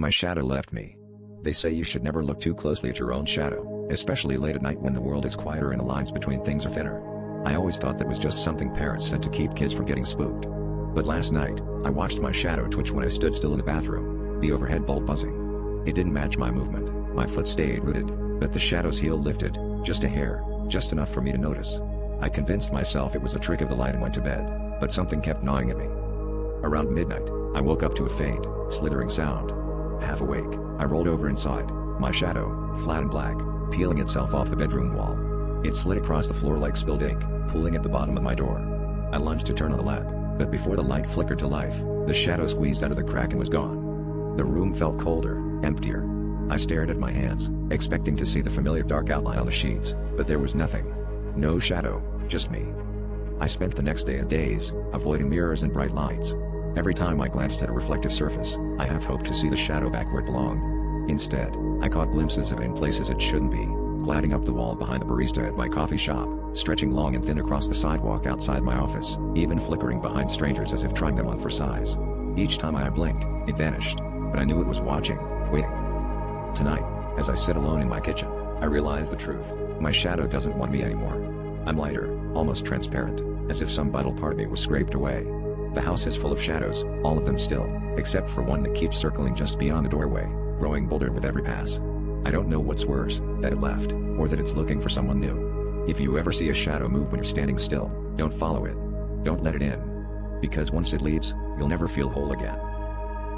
My shadow left me. They say you should never look too closely at your own shadow, especially late at night when the world is quieter and the lines between things are thinner. I always thought that was just something parents said to keep kids from getting spooked. But last night, I watched my shadow twitch when I stood still in the bathroom, the overhead bulb buzzing. It didn't match my movement, my foot stayed rooted, but the shadow's heel lifted, just a hair, just enough for me to notice. I convinced myself it was a trick of the light and went to bed, but something kept gnawing at me. Around midnight, I woke up to a faint, slithering sound. Half awake, I rolled over inside, my shadow, flat and black, peeling itself off the bedroom wall. It slid across the floor like spilled ink, pooling at the bottom of my door. I lunged to turn on the lamp, but before the light flickered to life, the shadow squeezed out of the crack and was gone. The room felt colder, emptier. I stared at my hands, expecting to see the familiar dark outline on the sheets, but there was nothing. No shadow, just me. I spent the next day in a daze, avoiding mirrors and bright lights. Every time I glanced at a reflective surface, I half hoped to see the shadow back where it belonged. Instead, I caught glimpses of it in places it shouldn't be, gliding up the wall behind the barista at my coffee shop, stretching long and thin across the sidewalk outside my office, even flickering behind strangers as if trying them on for size. Each time I blinked, it vanished, but I knew it was watching, waiting. Tonight, as I sit alone in my kitchen, I realize the truth. My shadow doesn't want me anymore. I'm lighter, almost transparent, as if some vital part of me was scraped away. The house is full of shadows, all of them still, except for one that keeps circling just beyond the doorway, growing bolder with every pass. I don't know what's worse, that it left, or that it's looking for someone new. If you ever see a shadow move when you're standing still, don't follow it. Don't let it in. Because once it leaves, you'll never feel whole again.